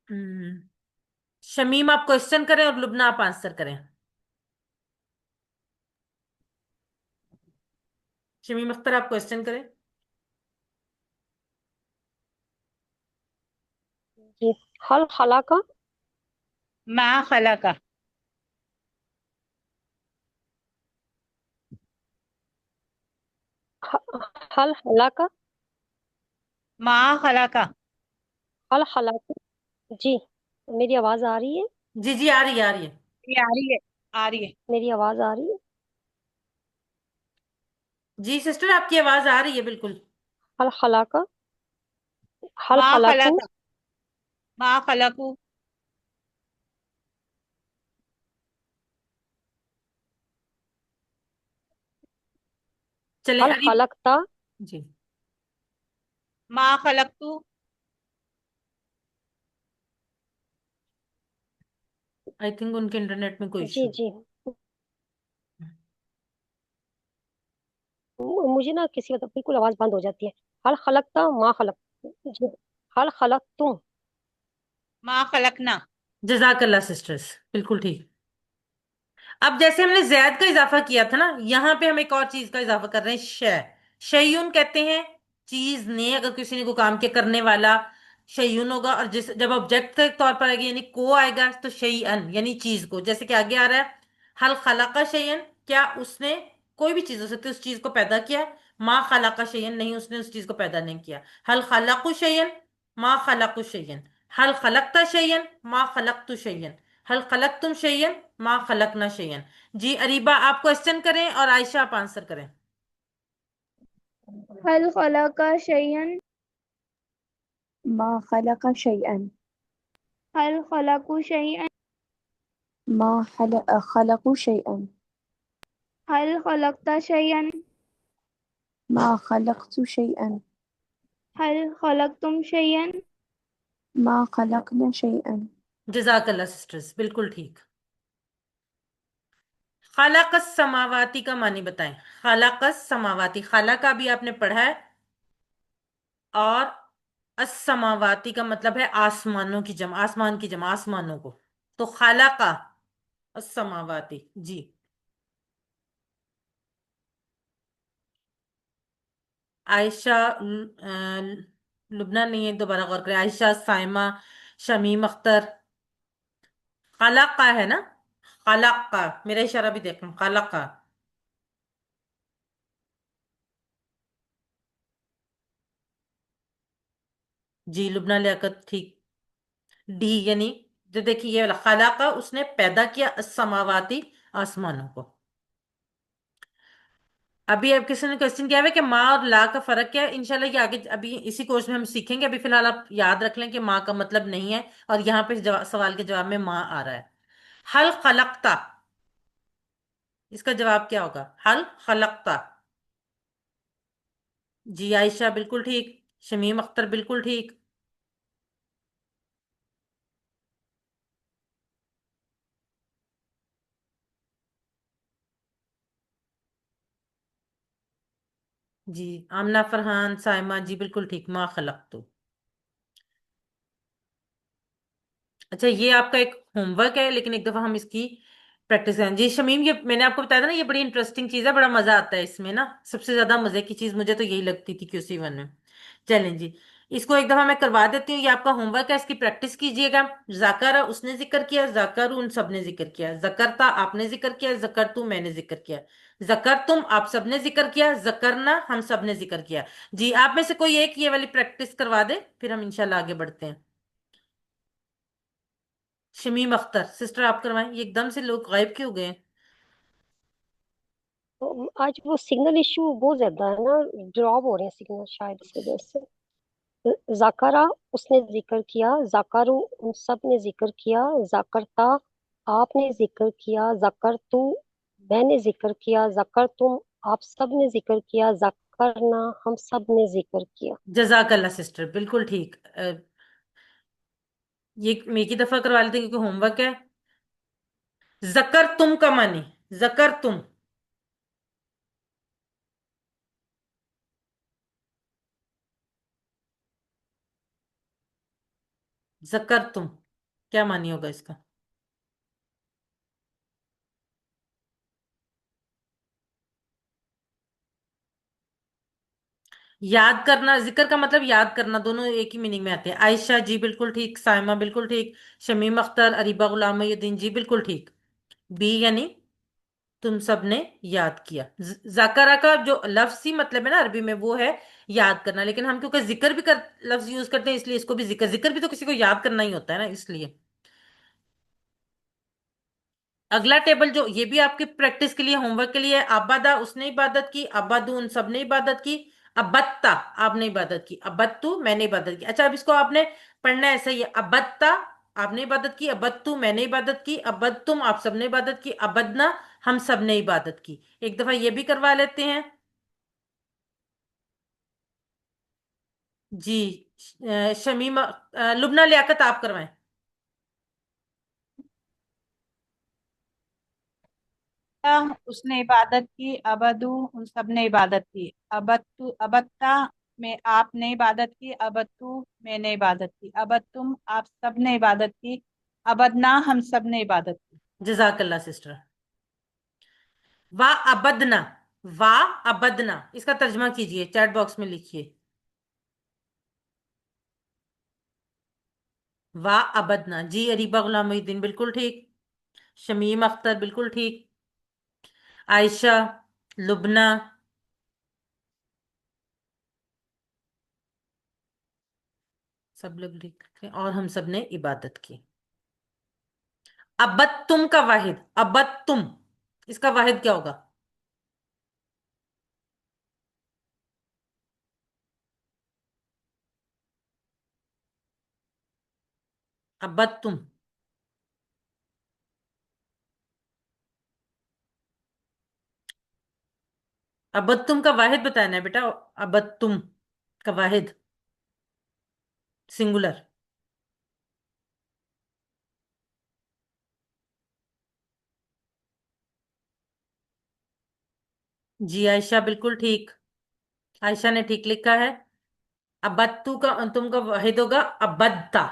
हम्म, शमीम आप क्वेश्चन करें और लुबना आप आंसर करें। शमीम अख्तर आप क्वेश्चन करें। जी, हल खलाका मा खलाका। हल खलाका मा खलाका। हल खलाका। जी, मेरी आवाज आ रही है? जी जी, आ रही है, आ रही है। ये आ रही है, आ रही है। मेरी आवाज आ रही है? जी सिस्टर, आपकी आवाज आ रही है बिल्कुल। हल खलाका हल मा खलाकू। खलाका मा खलकू। चले हल अरी। खलकता जी, मा खलकतू। आई थिंक उनके इंटरनेट में कोई जी इशू। जी, मुझे ना किसी मतलब बिल्कुल आवाज बंद हो जाती है। हल खलकता मा खलक। जी, हल खलक तुम। मा खलकना। जजाकल्ला सिस्टर्स, बिल्कुल ठीक। अब जैसे हमने जैद का इजाफा किया था ना, यहाँ पे हम एक और चीज का इजाफा कर रहे हैं, शयून कहते हैं चीज ने, अगर किसी ने को काम के करने वाला शयून होगा, और जिस जब ऑब्जेक्ट के तौर पर आएगा यानी को आएगा तो शयअन यानी चीज को। जैसे कि आगे आ रहा है, हल खलाका शयअन क्या उसने, कोई भी चीज हो सकती है, उस चीज को पैदा किया। माँ खलाका शयअन नहीं, उसने उस चीज को पैदा नहीं किया। हल खलाकू शयअन माँ खलाकू शयअन। हल खलकता शयअन माँ खलकतु शयअन। हल खलक तुम शयन माँ खलकना शयन। जी अरीबा आप क्वेश्चन करें और आयशा आप आंसर करें। हल खलका शयन। ما خلق شيئا. हल खलकू शयन। خلقوا شيئا. हल खलकता शयन। ما خلقت شيئا. हल खलकतुम शयन। ما خلقنا شيئا. जजाकल्ला सिस्टर्स, बिल्कुल ठीक। खलाकस समावाती का मानी बताएं। खलाकस समावाती, खला का भी आपने पढ़ा है, और असमावाती का मतलब है आसमानों की जमा, आसमान की जमा, आसमानों को। तो खलाका असमावाती। जी, आयशा लुबना नहीं है, दोबारा गौर करें। आयशा, साइमा, शमीम अख्तर, खलक का है ना, खलक का, मेरा इशारा भी देखना, खलक का। जी लुबना लियाकत ठीक। डी यानी, जो देखिए ये वाला खलाका, उसने पैदा किया असमावाती, आसमानों को। अभी अब किसी ने क्वेश्चन किया है कि माँ और ला का फर्क क्या है, इंशाल्लाह ये आगे अभी इसी कोर्स में हम सीखेंगे। अभी फिलहाल आप याद रख लें कि माँ का मतलब नहीं है, और यहाँ पे सवाल के जवाब में माँ आ रहा है। हल खलकता, इसका जवाब क्या होगा, हल खलकता। जी आयशा बिल्कुल ठीक, शमीम अख्तर बिल्कुल ठीक। जी आमना फरहान साइमा जी बिल्कुल ठीक, माँ खलकतू। अच्छा ये आपका एक होमवर्क है, लेकिन एक दफा हम इसकी प्रैक्टिस करें। जी शमीम, ये मैंने आपको बताया था ना, ये बड़ी इंटरेस्टिंग चीज है, बड़ा मजा आता है इसमें ना। सबसे ज्यादा मजे की चीज मुझे तो यही लगती थी QC1 में। चलें जी, इसको एक दफा मैं करवा देती हूँ, ये आपका होमवर्क है, इसकी प्रैक्टिस कीजिएगा। जाकारा उसने जिक्र किया, जाकरू उन सब ने जिक्र किया, जकरता आपने जिक्र किया, जकरतू मैंने जिक्र किया, जकर तुम आप सबने जिक्र किया, जकरना हम सब ने जिक्र किया। जी आप में से कोई एक ये वाली प्रैक्टिस करवा दे, फिर हम इंशाल्लाह आगे बढ़ते हैं। शमीम अख्तर सिस्टर आप करवाएं, ये एकदम से लोग गायब क्यों हो गए हैं? तो आज वो सिग्नल इशू बहुत ज्यादा है ना, ड्रॉप हो रहे हैं सिग्नल शायद इस वजह से। जाकरा उसने जिक्र किया, जाकरू उन सब ने जिक्र किया, जाकरता आपने जिक्र किया, जाकर तू मैंने जिक्र किया, जाकर तुम आप सब ने जिक्र किया, जाकरना हम सब ने जिक्र किया। जजाकल्ला सिस्टर बिल्कुल ठीक। ये मैं एक ही दफा करवा लेते हैं क्योंकि होमवर्क है। जकर तुम का मानी, जकर तुम, जकर तुम, क्या मानी होगा इसका? याद करना, जिक्र का मतलब याद करना, दोनों एक ही मीनिंग में आते हैं। आयशा जी बिल्कुल ठीक, साइमा बिल्कुल ठीक, शमीम अख्तर, अरीबा गुलाम मोहिउद्दीन जी बिल्कुल ठीक। बी यानी तुम सबने याद किया। जाकरा का जो लफ्जी मतलब है ना अरबी में, वो है याद करना, लेकिन हम क्योंकि जिक्र भी कर लफ्ज यूज करते हैं, इसलिए इसको भी जिक्र, जिक्र भी तो किसी को याद करना ही होता है ना, इसलिए। अगला टेबल जो, ये भी आपकी प्रैक्टिस के लिए, होमवर्क के लिए है। अबादा उसने इबादत की, अबादू उन सब ने इबादत की, अबत्ता आपने इबादत की, अबत्तू मैंने इबादत की। अच्छा अब इसको आपने पढ़ना है ऐसा ही है, अबत्ता आपने इबादत की, अबत्तू मैंने इबादत की, अबद्तुम आप सबने इबादत की, अबदना हम सब ने इबादत की। एक दफा ये भी करवा लेते हैं। जी शमीमा, लुबना लियाकत आप करवाएं। उसने इबादत की, अबदू उन सब ने इबादत की, अबत्तु अबत्ता में आपने इबादत की, अबत्तु मैंने इबादत की, अबत्तुम आप सब ने इबादत की, अबदना हम सब ने इबादत की। जजाकल्ला सिस्टर। वाह अबदना, वाह अबदना, इसका तर्जमा कीजिए, चैट बॉक्स में लिखिए। वाह अबदना। जी अरीबा गुलाम मोहिउद्दीन बिल्कुल ठीक, शमीम अख्तर बिल्कुल ठीक, आयशा, लुबना, सब लोग लिख रहे हैं, और हम सब ने इबादत की। अबत्तुम का वाहिद, अबत्तुम, इसका वाहिद क्या होगा? अबत्तुम, अबत्तुम का वाहिद बताना है बेटा, अबत्तुम का वाहिद, सिंगुलर। जी आयशा बिल्कुल ठीक, आयशा ने ठीक लिखा है। अबत्तू का तुम का वाहिद होगा अबद्दा,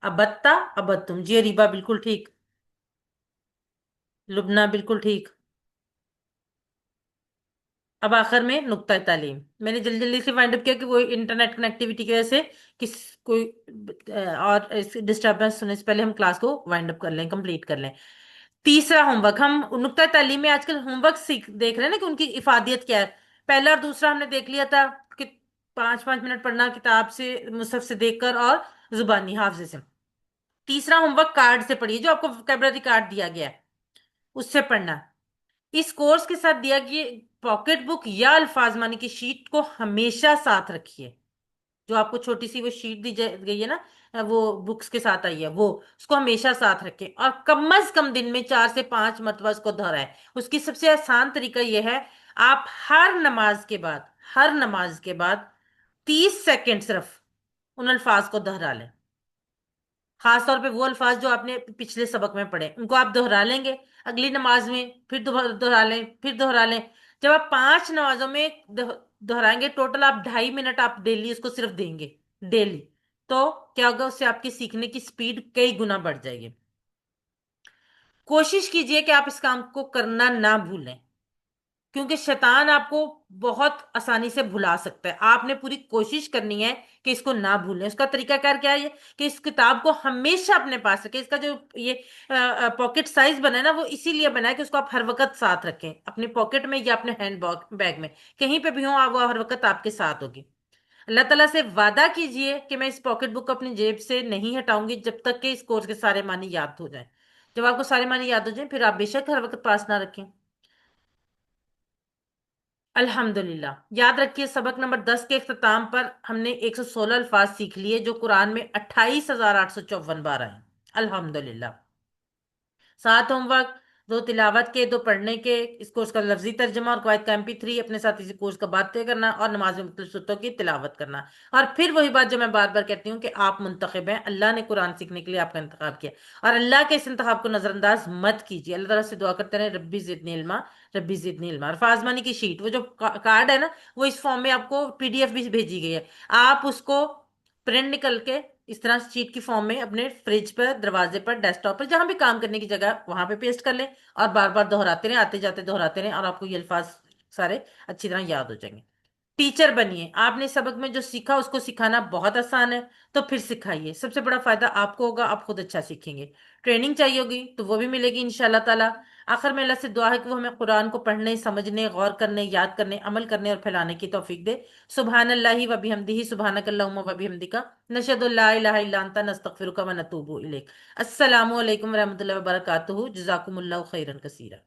अबत्ता अबत्तुम। जी रिबा बिल्कुल ठीक, लुबना बिल्कुल ठीक, اب آخر میں نقطہ تعلیم، میں نے جلدی جلدی سے وائنڈ اپ کیا کہ وہ انٹرنیٹ کنیکٹیوٹی کی وجہ سے کس کوئی اور ڈسٹربنس ہونے سے پہلے ہم کلاس کو وائنڈ اپ کر لیں، کمپلیٹ کر لیں۔ تیسرا ہوم ورک، ہم نقطہ تعلیم میں آج کل ہوم ورک دیکھ رہے ہیں نا کہ ان کی افادیت کیا ہے۔ پہلا اور دوسرا ہم نے دیکھ لیا تھا کہ 5 5 منٹ پڑھنا کتاب سے، مصحف سے دیکھ کر اور زبانی حافظے سے۔ تیسرا ہوم ورک کارڈ سے پڑھیے، جو آپ کو ووکیبلری کارڈ دیا گیا ہے اس سے پڑھنا۔ اس کورس کے ساتھ دیا گیا پاکٹ بک یا الفاظ مانی کی شیٹ کو ہمیشہ ساتھ رکھیے، جو آپ کو چھوٹی سی وہ شیٹ دی گئی ہے نا، وہ بکس کے ساتھ آئی ہے، وہ اس کو ہمیشہ ساتھ رکھیں اور کم از کم دن میں 4 سے 5 مرتبہ اس کو دہرائیں۔ اس کی سب سے آسان طریقہ یہ ہے، آپ ہر نماز کے بعد 30 سیکنڈ صرف ان الفاظ کو دہرا لیں۔ خاص طور پہ وہ الفاظ جو آپ نے پچھلے سبق میں پڑھے ان کو آپ دہرا لیں گے اگلی نماز میں، پھر دہرا لیں، پھر دہرا لیں۔ جب آپ 5 نمازوں میں دہرائیں گے، ٹوٹل آپ 2.5 منٹ آپ ڈیلی اس کو صرف دیں گے ڈیلی، تو کیا ہوگا، اس سے آپ کی سیکھنے کی سپیڈ کئی گنا بڑھ جائے گی۔ کوشش کیجئے کہ آپ اس کام کو کرنا نہ بھولیں، کیونکہ شیطان آپ کو بہت آسانی سے بھلا سکتا ہے۔ آپ نے پوری کوشش کرنی ہے کہ اس کو نہ بھولیں۔ اس کا طریقہ کار کیا ہے کہ اس کتاب کو ہمیشہ اپنے پاس رکھیں۔ اس کا جو یہ پاکٹ سائز بنا ہے نا، وہ اسی لیے بنا ہے کہ اس کو آپ ہر وقت ساتھ رکھیں، اپنے پاکٹ میں یا اپنے ہینڈ بیگ میں، کہیں پہ بھی ہوں وہ ہر وقت آپ کے ساتھ ہوگی۔ اللہ تعالیٰ سے وعدہ کیجئے کہ میں اس پاکٹ بک کو اپنی جیب سے نہیں ہٹاؤں گی جب تک کہ اس کورس کے سارے معنی یاد ہو جائیں۔ جب آپ کو سارے معنی یاد ہو جائیں، پھر آپ بے شک ہر وقت پاس نہ رکھیں۔ الحمدللہ، یاد رکھیے سبق نمبر 10 کے اختتام پر ہم نے 116 الفاظ سیکھ لیے، جو قرآن میں 28,854 بار آئے۔ الحمدللہ۔ 7 ہوم ورک، 2 تلاوت کے، 2 پڑھنے کے، اس کورس کا لفظی ترجمہ اور قواعد کا MP3 اپنے ساتھ اسی کورس کا بات طے کرنا، اور نماز میں مختلف صورتوں کی تلاوت کرنا۔ اور پھر وہی بات جو میں بار بار کہتی ہوں کہ آپ منتخب ہیں، اللہ نے قرآن سیکھنے کے لیے آپ کا انتخاب کیا، اور اللہ کے اس انتخاب کو نظر انداز مت کیجیے۔ اللہ تعالیٰ سے دعا کرتے رہے، ربی زدنی علما، ربی زدنی علما۔ اور فازمانی کی شیٹ، وہ جو کارڈ ہے نا، وہ اس فارم میں آپ کو PDF بھی بھیجی گئی ہے، آپ اس کو پرنٹ نکل کے اس طرح شیٹ کی فارم میں اپنے فریج پر، دروازے پر، ڈیسک ٹاپ پر، جہاں بھی کام کرنے کی جگہ وہاں پہ پیسٹ کر لیں، اور بار بار دہراتے رہیں، آتے جاتے دہراتے رہیں، اور آپ کو یہ الفاظ سارے اچھی طرح یاد ہو جائیں گے۔ ٹیچر بنیے، آپ نے سبق میں جو سیکھا اس کو سکھانا بہت آسان ہے، تو پھر سکھائیے، سب سے بڑا فائدہ آپ کو ہوگا، آپ خود اچھا سیکھیں گے۔ ٹریننگ چاہیے ہوگی تو وہ بھی ملے گی انشاءاللہ تعالی۔ آخر میں اللہ سے دعا ہے کہ وہ ہمیں قرآن کو پڑھنے، سمجھنے، غور کرنے، یاد کرنے، عمل کرنے اور پھیلانے کی توفیق دے۔ سبحان اللہ و بحمدہ، سبحانک اللہم و بحمدک، نشہد ان لا الہ الا انت، نستغفرک و نتوب الیک۔ السلام علیکم ورحمۃ اللہ وبرکاتہ، جزاکم اللہ خیرا کثیرا۔